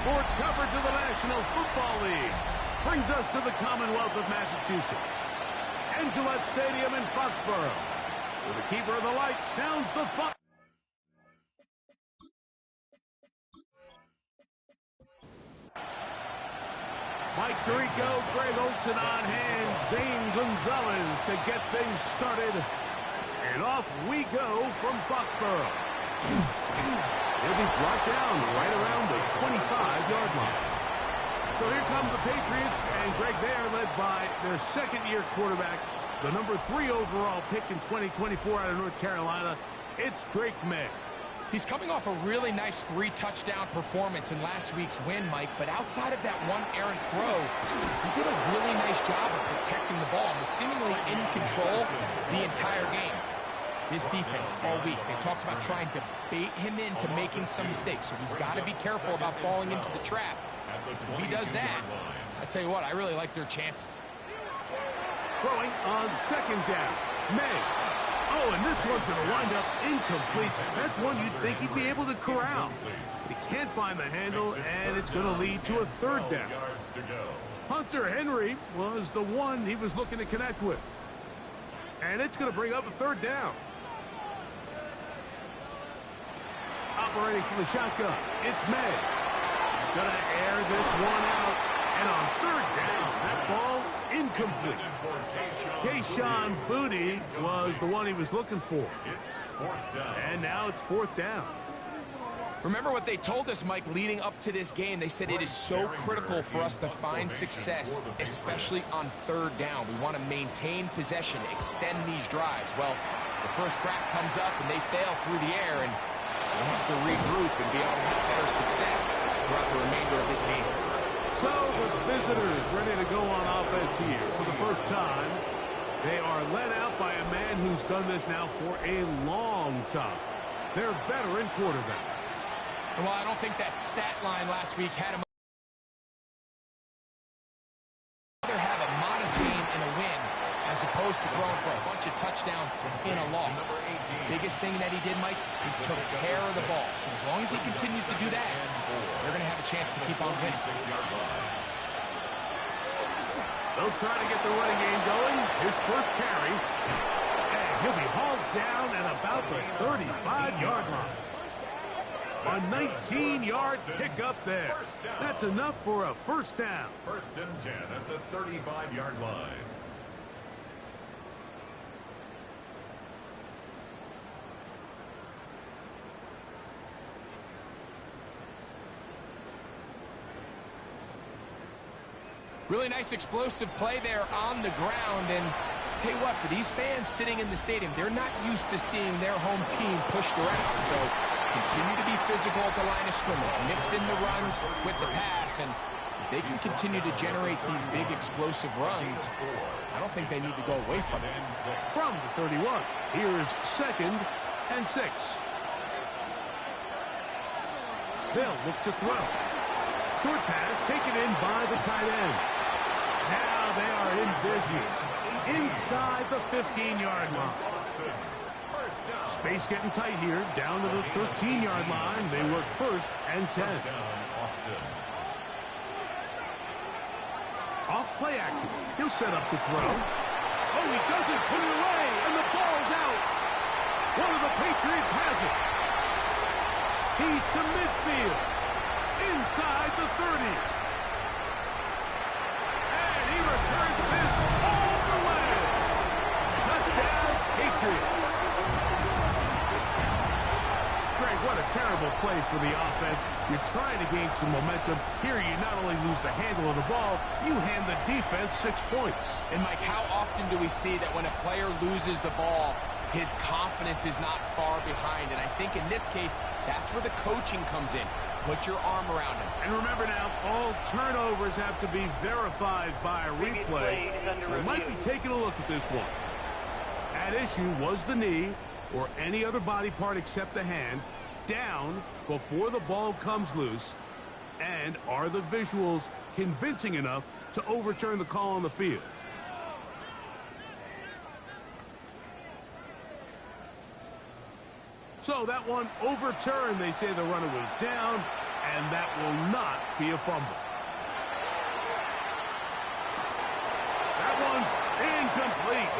sports coverage of the National Football League brings us to the Commonwealth of Massachusetts and Gillette Stadium in Foxborough, where the keeper of the light sounds the fun. Mike Tirico, Greg Olson on hand, Zane Gonzalez to get things started. And off we go from Foxborough. They'll be brought down right around the 25-yard line. So here come the Patriots, and Greg, they are led by their second-year quarterback, the number 3 overall pick in 2024 out of North Carolina. It's Drake May. He's coming off a really nice 3-touchdown performance in last week's win, Mike, but outside of that one errant throw, he did a really nice job of protecting the ball and was seemingly in control the entire game. His defense all week, they talked about trying to bait him into making some mistakes, so he's got to be careful about falling into the trap. If he does that, I tell you what, I really like their chances. Throwing on second down, May. Oh, and this one's going to wind up incomplete. That's one you'd think he'd be able to corral. He can't find the handle, and it's going to lead to a third down. Hunter Henry was the one he was looking to connect with. And it's going to bring up a third down. Operating from the shotgun, it's May. He's going to air this one out. And on third down, that ball incomplete. Kayshon Boutte was the one he was looking for. And now it's fourth down. Remember what they told us, Mike, leading up to this game. They said it is so critical for us to find success, especially on third down. We want to maintain possession, extend these drives. Well, the first crack comes up and they fail through the air, and we'll have to regroup and be able to have better success throughout the remainder of this game. So the visitors ready to go on offense here for the first time. They are led out by a man who's done this now for a long time. Their veteran quarterback. And while I don't think that stat line last week had him, rather have a modest game in a win as opposed to throwing for a bunch of touchdowns in a loss. Biggest thing that he did, Mike, he took care of the ball. So as long as he continues to do that, they're going to have a chance to keep on winning. They'll try to get the running game going. His first carry. And he'll be hauled down at about the 35-yard line. A 19-yard pickup there. That's enough for a first down. First and 10 at the 35-yard line. Really nice explosive play there on the ground, and tell you what, for these fans sitting in the stadium, they're not used to seeing their home team pushed around. So continue to be physical at the line of scrimmage, mix in the runs with the pass, and if they can continue to generate these big explosive runs, I don't think they need to go away from it. From the 31, here's second and 6. They'll look to throw. Short pass taken in by the tight end. Now they are in business inside the 15-yard line. Space getting tight here, down to the 13-yard line. They work first and 10. Off play action. He'll set up to throw. Oh, he doesn't put it away, and the ball's out. One of the Patriots has it. He's to midfield, inside the 30. And he returns this all the way. Touchdown, Patriots. Greg, what a terrible play for the offense. You're trying to gain some momentum. Here you not only lose the handle of the ball, you hand the defense 6 points. And, Mike, how often do we see that when a player loses the ball, his confidence is not far behind? And I think in this case, that's where the coaching comes in. Put your arm around him. And remember now, all turnovers have to be verified by a replay. We might be taking a look at this one. At issue was the knee, or any other body part except the hand, down before the ball comes loose. And are the visuals convincing enough to overturn the call on the field? So that one overturned. They say the runner was down, and that will not be a fumble. That one's incomplete.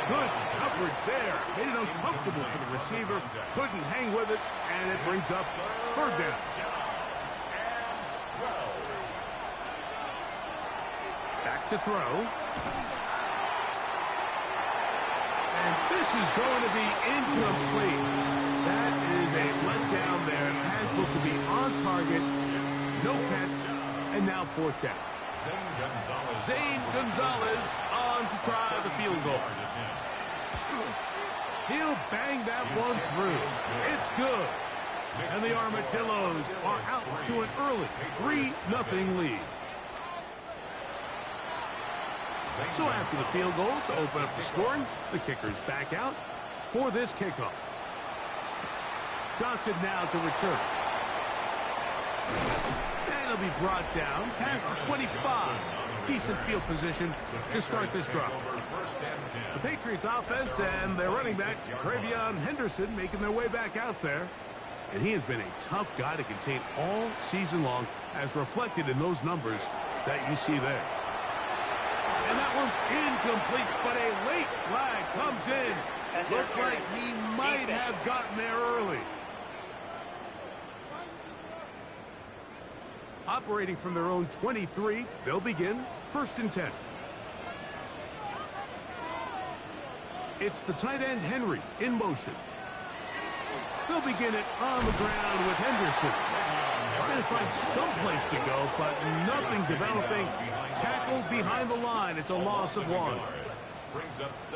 Good coverage there. Made it uncomfortable for the receiver. Couldn't hang with it, and it brings up third down. Back to throw. And this is going to be incomplete. That is a letdown there. Has looked to be on target. No catch. And now fourth down. Zane Gonzalez on to try the field goal. He'll bang that one through. It's good. And the Armadillos are out to an early 3-0 lead. So after the field goal to open up the scoring, the kicker's back out for this kickoff. Johnson now to return. And he'll be brought down past the 25. Decent field position to start this drive. The Patriots offense and their running back, Travion Henderson, making their way back out there. And he has been a tough guy to contain all season long, as reflected in those numbers that you see there. And that one's incomplete, but a late flag comes in. Looks like he might have gotten there early. Operating from their own 23, they'll begin 1st and 10. It's the tight end Henry in motion. They'll begin it on the ground with Henderson. Trying to find some place to go, but nothing developing. Tackled behind the line. It's a loss of 1.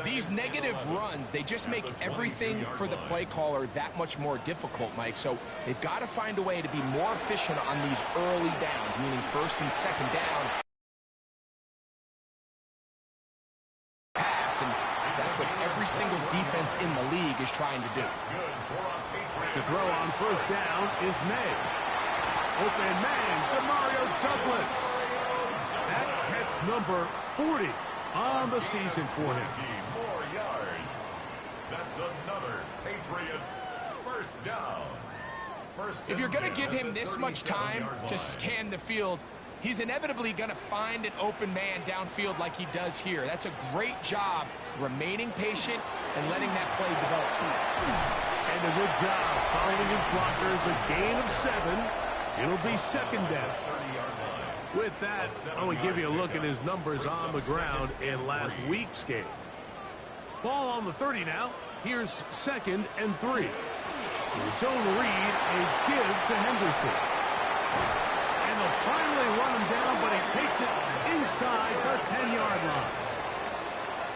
These negative runs, they just make everything for the play caller that much more difficult, Mike. So they've got to find a way to be more efficient on these early downs, meaning 1st and 2nd down. Pass, and that's what every single defense in the league is trying to do. To throw on 1st down is May. Open man, Demario Douglas. That catch number 40 on the season for him. More yards. That's another Patriots 1st down. If you're going to give him this much time to scan the field, he's inevitably going to find an open man downfield like he does here. That's a great job remaining patient and letting that play develop. And a good job following his blockers. A gain of 7. It'll be 2nd down. With that, I want to give you a look at his numbers on the ground in last week's game. Ball on the 30 now. Here's 2nd and 3. Zone read, a give to Henderson. And they'll finally run him down, but he takes it inside the 10-yard line.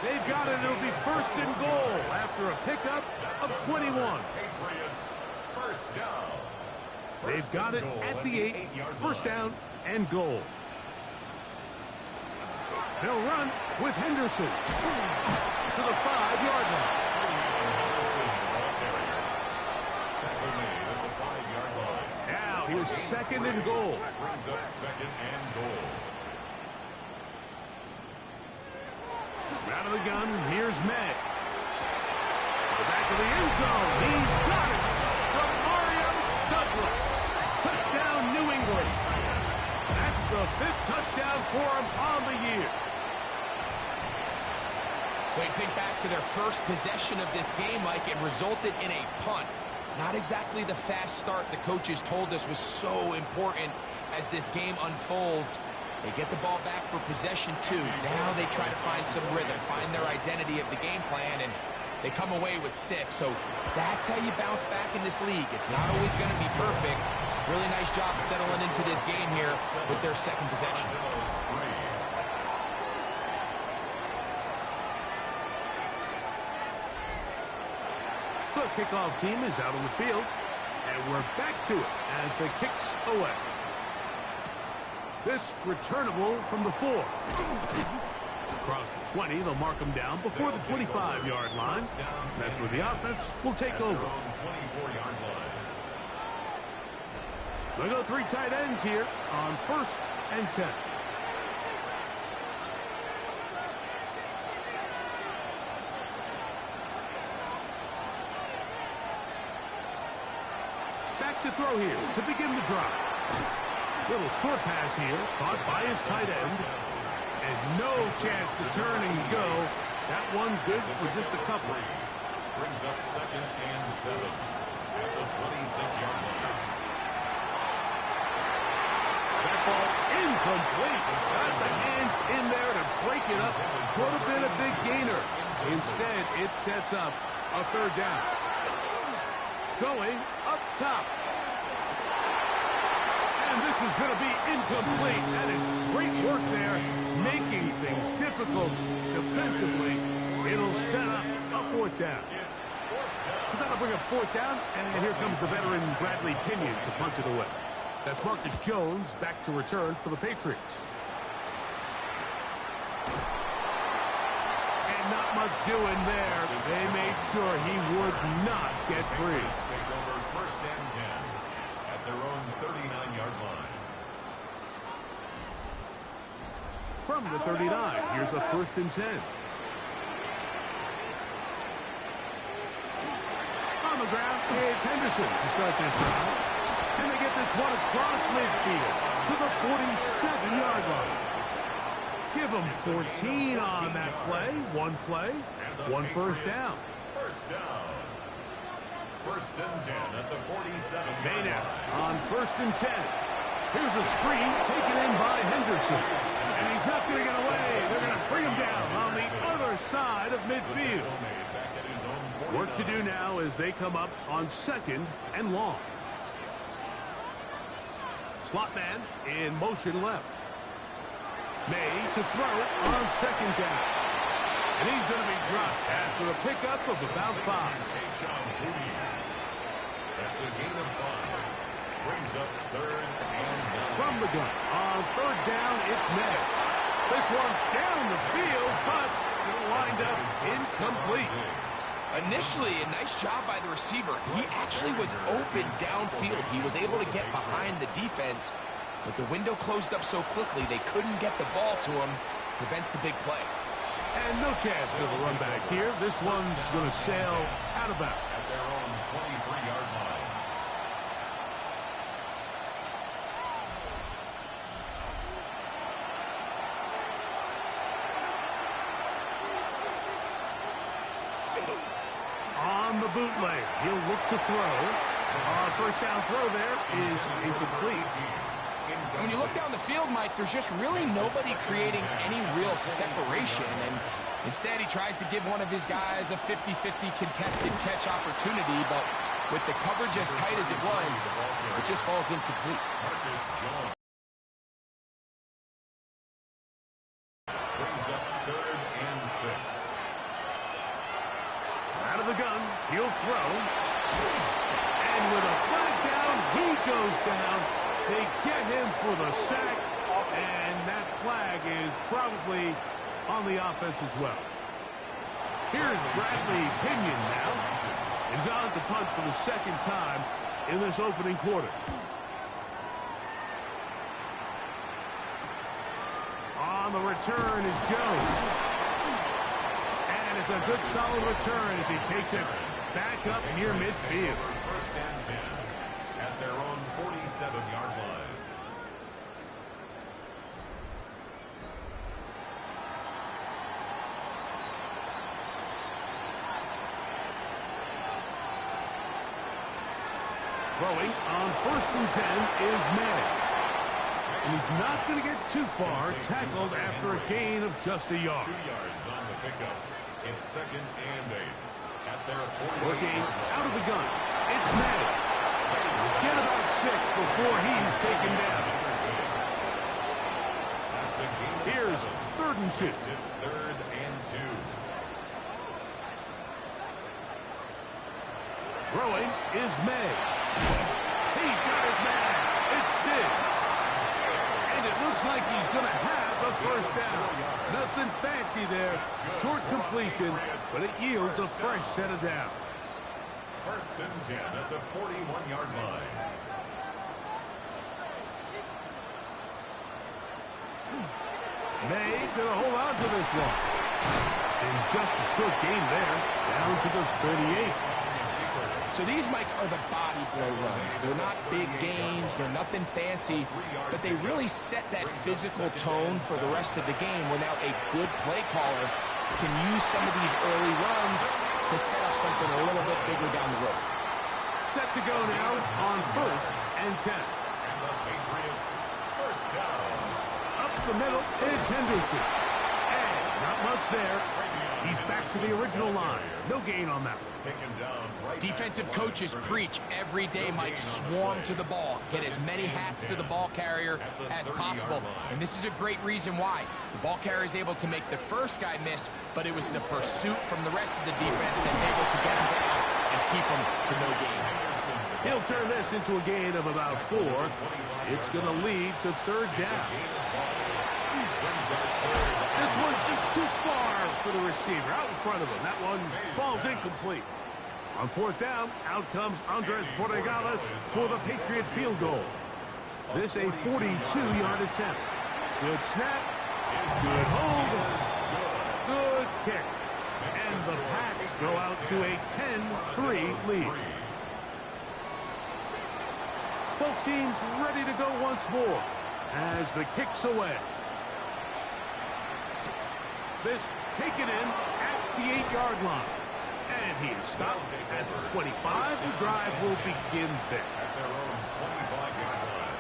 They've got it. It'll be 1st and goal after a pickup of 21. Patriots 1st down. They've got it at the 8. 1st down and goal. They'll run with Henderson to the 5-yard line. Now here's 2nd and goal. Brings up 2nd and goal. Out of the gun, here's May. The back of the end zone. He's got it. Demario Douglas. Touchdown, New England. That's the 5th touchdown for him on the year. When you think back to their first possession of this game, Mike, it resulted in a punt. Not exactly the fast start the coaches told us was so important as this game unfolds. They get the ball back for possession 2. Now they try to find some rhythm, find their identity of the game plan, and they come away with 6. So that's how you bounce back in this league. It's not always going to be perfect. Really nice job settling into this game here with their 2nd possession. The kickoff team is out on the field, and we're back to it as the kicks away. This returnable from the 4. Across the 20, they'll mark them down before the 25-yard line. That's where the offense will take over. They'll go 3 tight ends here on 1st and 10. Back to throw here to begin the drive. Little short pass here, caught by his tight end. And no chance to turn and go. That one good for just a couple. Brings up 2nd and 7 at the 26-yard line. That ball incomplete. Got the hands in there to break it up. Could have been a big gainer. Instead, it sets up a 3rd down. Going up top. And this is going to be incomplete. That is great work there, making things difficult defensively. It'll set up a 4th down. So that'll bring up 4th down, and here comes the veteran Bradley Pinion to punch it away. That's Marcus Jones back to return for the Patriots. And not much doing there. They made sure he would not get free. Take over 1st and 10 at their own 39-yard line. From the 39, here's a 1st and 10. On the ground, it's Henderson to start this drive. And they get this one across midfield to the 47-yard line. Give them 14 on that play. One play, one 1st down. 1st down. 1st and 10 at the 47-yard Maynard line. on 1st and 10. Here's a screen taken in by Henderson. And he's not going to get away. They're going to bring him down on the other side of midfield. Work to do now as they come up on 2nd and long. Slot man in motion left. May to throw on 2nd down. And he's going to be dropped after a pickup of about 5. That's a gain of 5. Brings up 3rd and 9. From the gun on 3rd down, it's May. This one down the field, but it'll wind up incomplete. Initially, a nice job by the receiver. He actually was open downfield. He was able to get behind the defense, but the window closed up so quickly they couldn't get the ball to him. Prevents the big play. And no chance of a run back here. This one's going to sail out of bounds. At their own 23-yard line. On the bootleg, he'll look to throw. 1st down throw there is incomplete. When you look down the field, Mike, there's just really nobody creating any real separation. And instead, he tries to give one of his guys a 50-50 contested catch opportunity. But with the coverage as tight as it was, it just falls incomplete. Marcus Jones brings up 3rd and 6. Out of the gun, he'll throw. And with a flag down, he goes down. They get him for the sack, and that flag is probably on the offense as well. Here's Bradley Pinion now. He's on to punt for the 2nd time in this opening quarter. On the return is Jones. And it's a good solid return as he takes it back up near midfield. 1st and 10 at their own 47-yard line. Throwing on 1st and 10 is May. And he's not going to get too far, tackled after a gain of just a yard. 2 yards on the pickup. It's 2nd and 8 at their 48. Working out of the gun. It's May. Get about 6 before he's taken down. That's a gain of Here's 7. 3rd and 2. It's 3rd and 2. Throwing is May. He's got his man. It's Diggs. And it looks like he's going to have a 1st down. Nothing fancy there. Short completion, but it yields a fresh set of downs. 1st and 10 at the 41-yard line. May going to hold on to this one. And just a short gain there, down to the 38. So these, Mike, are the body blow runs. They're not big gains, they're nothing fancy, but they really set that physical tone for the rest of the game where now a good play caller can use some of these early runs to set up something a little bit bigger down the road. Set to go now on 1st and 10. And the Patriots first down. Up the middle, it's Henderson. And not much there. He's back to the original line. No gain on that one. Taken down right. Defensive coaches preach every day, Mike, swarm to the ball. Get as many hats to the ball carrier as possible. And this is a great reason why. The ball carrier is able to make the first guy miss, but it was the pursuit from the rest of the defense that's able to get him down and keep him to no gain. He'll turn this into a gain of about 4. It's going to lead to 3rd down. This one just too far for the receiver, out in front of him. That one falls incomplete. On 4th down, out comes Andres Borregales for the Patriot field goal. This a 42-yard attempt. Good snap, good hold, good kick. And the Pats go out to a 10-3 lead. Both teams ready to go once more as the kick's away. This taken in at the 8-yard line. And he is stopped at the 25. The drive will begin there. At their own 25-yard line.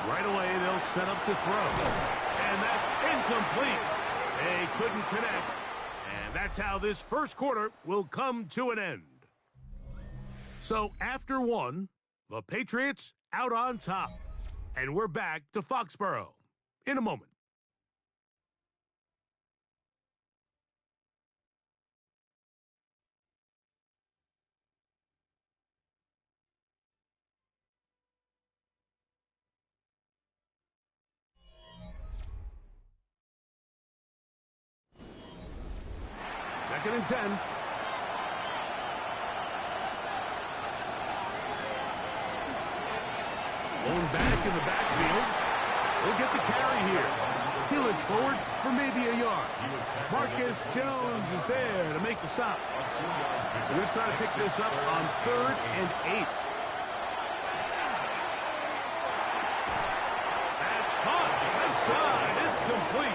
Right away, they'll set up to throw. And that's incomplete. They couldn't connect. And that's how this first quarter will come to an end. So after 1, the Patriots out on top. And we're back to Foxborough in a moment. Second and 10. Going back in the backfield. He'll get the carry here. He'll inch forward for maybe a yard. Marcus Jones is there to make the stop. We're going to try to pick this up on 3rd and 8. That's caught. Left side. It's complete.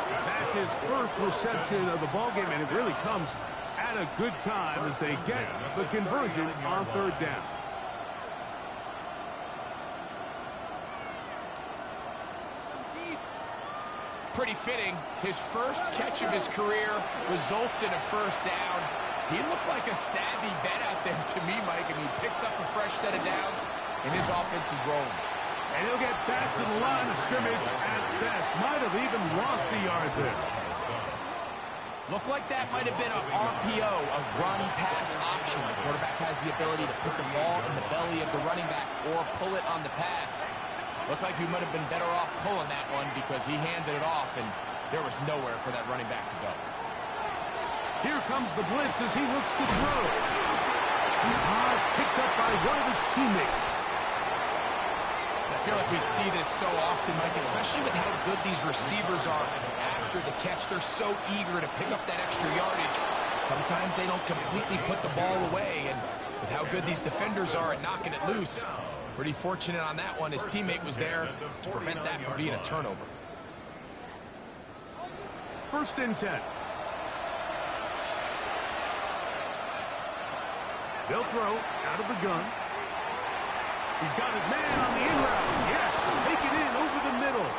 That's his first reception of the ballgame, and it really comes at a good time as they get the conversion on 3rd down. Pretty fitting. His first catch of his career results in a first down. He looked like a savvy vet out there to me, Mike, and he picks up a fresh set of downs, and his offense is rolling. And he'll get back to the line of scrimmage at best. Might have even lost a yard there. Looked like that might have been an RPO, a run-pass option. The quarterback has the ability to put the ball in the belly of the running back or pull it on the pass. Looked like he might have been better off pulling that one because he handed it off, and there was nowhere for that running back to go. Here comes the blitz as he looks to throw. It's picked up by one of his teammates. I feel like we see this so often, Mike, especially with how good these receivers are after the catch. They're so eager to pick up that extra yardage. Sometimes they don't completely put the ball away, and with how good these defenders are at knocking it loose, pretty fortunate on that one. His teammate was there to prevent that from being a turnover. 1st and 10. They'll throw out of the gun. He's got his man on the in route. Yes, take it in over the middle.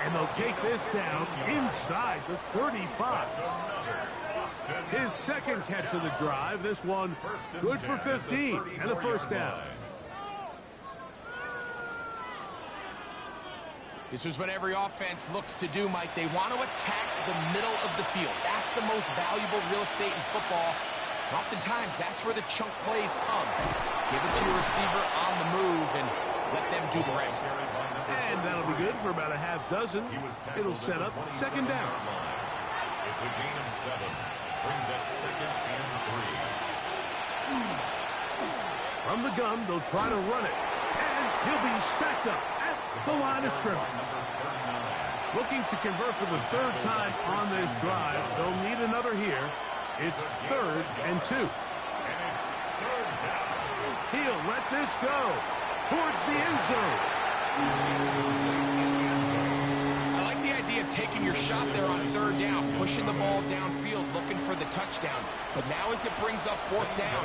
And they'll take this down inside the 35. His second catch of the drive. This one good for 15 and a first down. This is what every offense looks to do, Mike. They want to attack the middle of the field. That's the most valuable real estate in football. And oftentimes, that's where the chunk plays come. Give it to your receiver on the move and let them do the rest. And that'll be good for about a half dozen. It'll set up 2nd down. It's a gain of 7. Brings up 2nd and 3. From the gun, they'll try to run it. And he'll be stacked up at the line of scrimmage. Looking to convert for the 3rd time on this drive. They'll need another here. It's 3rd and 2. And it's 3rd down. He'll let this go towards the end zone. I like the idea of taking your shot there on 3rd down, pushing the ball downfield, looking for the touchdown. But now as it brings up 4th down,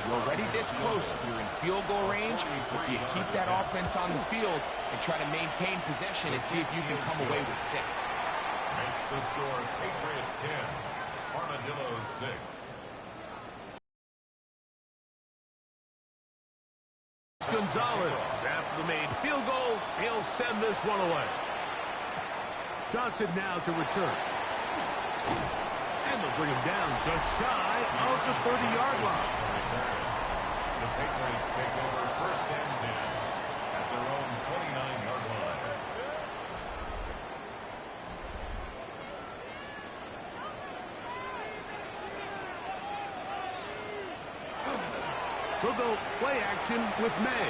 you're already this close. You're in field goal range, but do you keep that offense on the field and try to maintain possession and see if you can come away with 6? Makes the score Patriots 10, Armadillo 6. Gonzalez, after the made field goal, he'll send this one away. Johnson now to return. And they'll bring him down just shy of the 30-yard line. The Patriots take over 1st and 10 at their own 29-yard line. They'll go play action with May.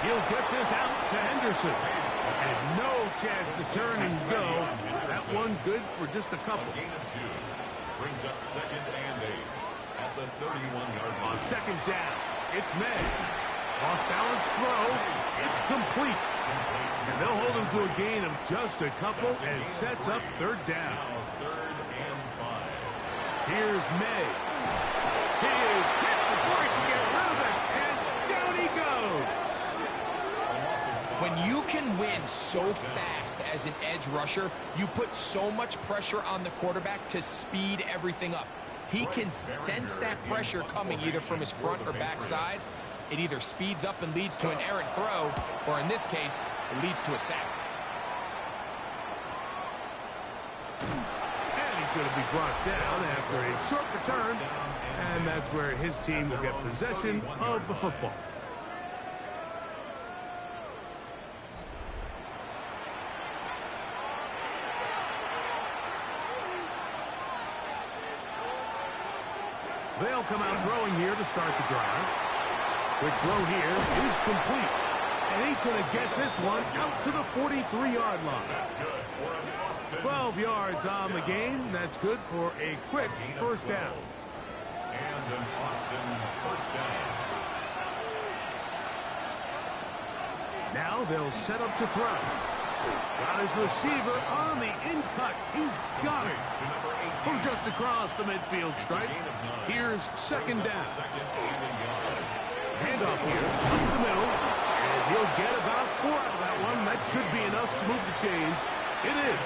He'll get this out to Henderson. And no chance to turn and go. That one good for just a couple. Gain of 2 brings up 2nd and 8 at the 31-yard On line. 2nd down, it's May. Off-balance throw. It's complete. And they'll hold him to a gain of just a couple and sets up 3rd down. Now 3rd and 5. Here's May. He is hit before he can get rid of it. And down he goes. When you can win so fast as an edge rusher, you put so much pressure on the quarterback to speed everything up. He can sense that pressure coming either from his front or back side. It either speeds up and leads to an errant throw, or in this case, it leads to a sack. And he's going to be brought down after a short return. And that's where his team will get possession of the football. They'll come out throwing here to start the drive. Quick throw here is complete. And he's going to get this one out to the 43-yard line. That's good for an Austin. 12 yards on the game. That's good for a quick first down. And an Austin 1st down. Now they'll set up to throw. Got his receiver on the in-cut. He's got it. To number 18. From just across the midfield stripe. Here's 2nd down. 2nd and a yard. Handoff here up the middle. And he'll get about 4 out of that one. That should be enough to move the chains. It is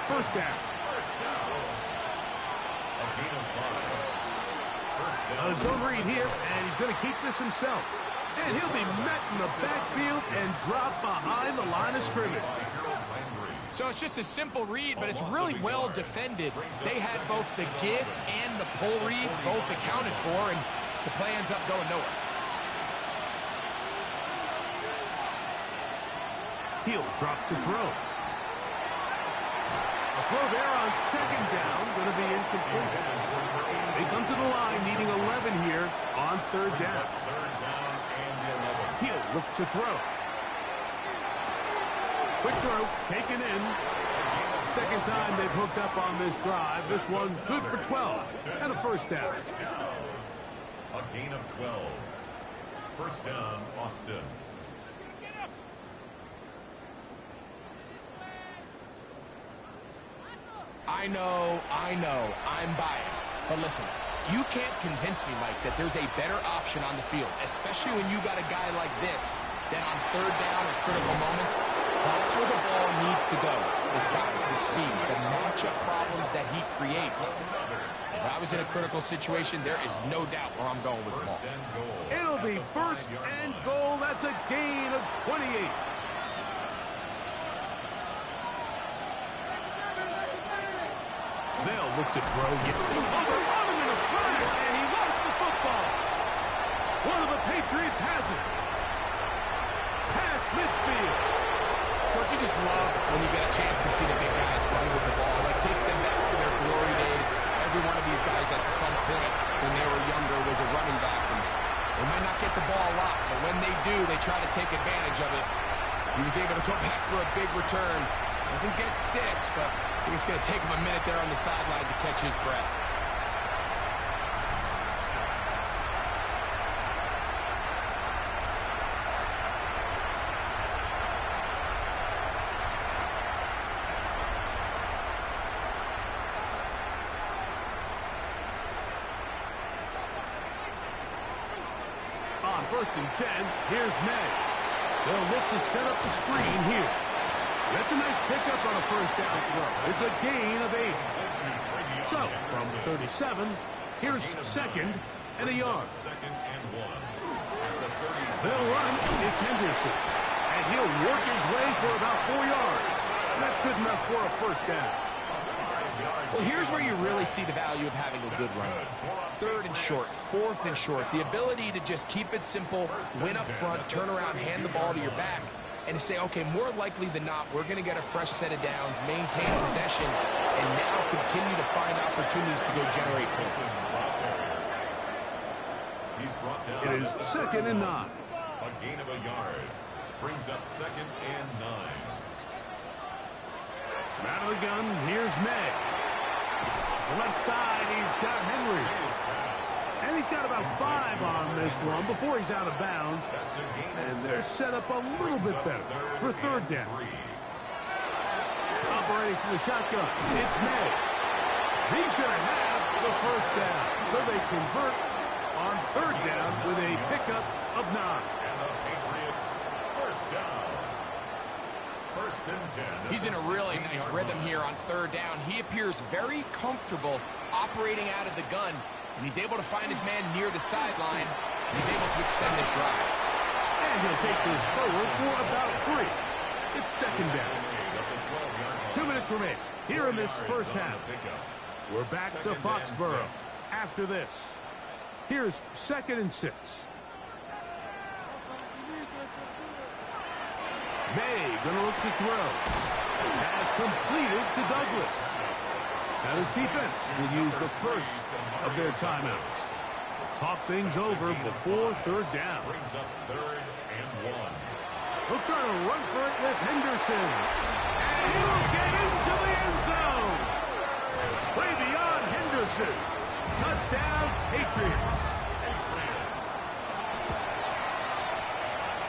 1st down. First down. A gain of 5. First A down. zone read here, and he's going to keep this himself. And he'll be met in the backfield and drop behind the line of scrimmage. So it's just a simple read, but it's really well defended. They had both the give and the pull reads both accounted for, and the play ends up going nowhere. He'll drop to throw. A throw there on 2nd down, going to be incomplete. They come to the line needing 11 here on 3rd down. Third down and 11. He'll look to throw. Quick throw, taken in. 2nd time they've hooked up on this drive. This one good for 12 and a 1st down. A gain of 12. First down, Austin. I know, I'm biased. But listen, you can't convince me, Mike, that there's a better option on the field, especially when you got a guy like this, that on 3rd down or critical moments, that's where the ball needs to go. The size, the speed, the matchup problems that he creates. If I was in a critical situation, there is no doubt where I'm going with the ball. It'll be 1st and goal. That's a gain of 28. They'll look to throw. Overrun him in a flash, and he lost the football. One of the Patriots has it. Past midfield. Don't you just love when you get a chance to see the big guys run with the ball? It takes them back to their glory days. Every one of these guys at some point when they were younger was a running back. And they might not get the ball a lot, but when they do, they try to take advantage of it. He was able to go back for a big return. Doesn't get 6, but I think it's going to take him a minute there on the sideline to catch his breath. first and 10. Here's May. They'll look to set up the screen here. That's a nice pickup on a first down throw. It's a gain of 8. So, from the 37, here's second and a yard. Second and 1. At the 37. They'll run. It's Henderson. And he'll work his way for about 4 yards. And that's good enough for a first down. Well, here's where you really see the value of having a good run. Third and short, fourth and short. The ability to just keep it simple, win up front, turn around, hand the ball to your back, and to say, okay, more likely than not, we're going to get a fresh set of downs, maintain possession, and now continue to find opportunities to go generate points. It is second and 9. A gain of a yard. Brings up second and 9. Out of the gun, here's May. The left side, he's got Henry. And he's got about 5 on this one before he's out of bounds. And they're set up a little bit better for third down. Operating from the shotgun, it's May. He's going to have the first down. So they convert on third down with a pickup of 9. And the Patriots first down. First and 10. He's in a really nice rhythm here on third down. He appears very comfortable operating out of the gun, and he's able to find his man near the sideline. He's able to extend this drive. And he'll take this forward for about 3. It's second down. 2 minutes remain here in this first half. We're back to Foxborough after this. Here's second and 6. May going to look to throw. Has completed to Douglas. Now his defense will use the first of their timeouts. Talk things over before third down. Brings up third and 1. He'll try to run for it with Henderson. And he'll get into the end zone. Way beyond Henderson. Touchdown, Patriots.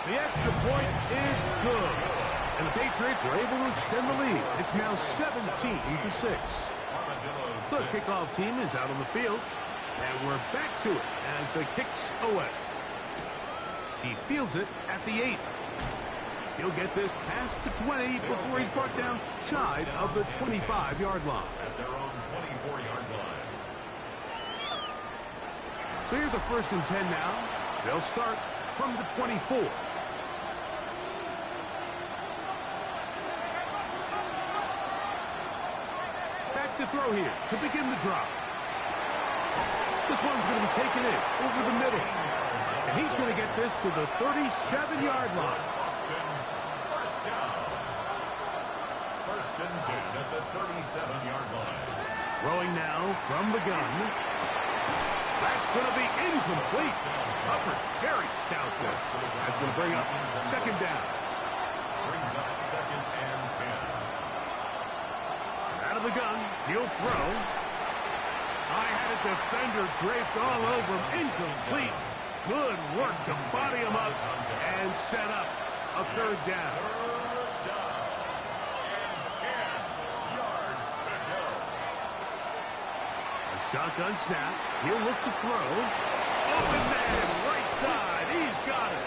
The extra point is good. And the Patriots are able to extend the lead. It's now 17-6. The kickoff team is out on the field. And we're back to it as the kick's away. He fields it at the 8. He'll get this past the 20 before he's brought down shy of the 25-yard line. At their own 24-yard line. So here's a first and 10 now. They'll start from the 24. Back to throw here to begin the drive. This one's going to be taken in over the middle. And he's going to get this to the 37-yard line. First down. First and 10 at the 37-yard line. Throwing now from the gun. That's going to be incomplete. Hufford's very stout there. That's going to bring up second down. Brings up second and 10. Out of the gun, he'll throw. I had a defender draped all over him. Incomplete. Good work to body him up and set up a third down. Third down. And 10 yards to go. A shotgun snap. He'll look to throw. Open man, right side. He's got it.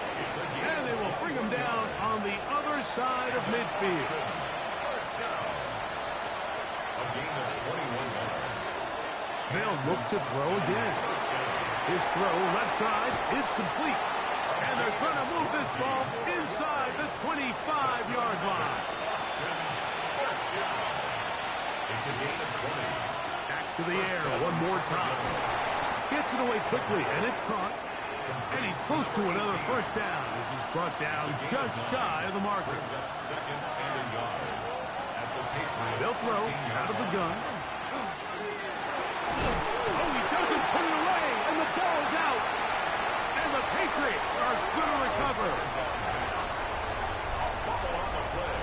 And they will bring him down on the other side of midfield. First down. A gain of 21 yards. They'll look to throw again. His throw left side is complete. And they're going to move this ball inside the 25-yard line. First down. It's a gain of 20. Back to the air one more time. Gets it away quickly, and it's caught. And he's close to another first down as he's brought down just shy of the marker. Brings up second and a yard. At the Patriots. They'll throw out of the gun. Oh, he doesn't put it away, and the ball's out. And the Patriots are going to recover. A bubble on the play.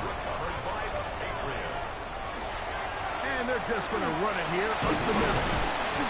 Recovered by the Patriots. And they're just going to run it here up the middle. And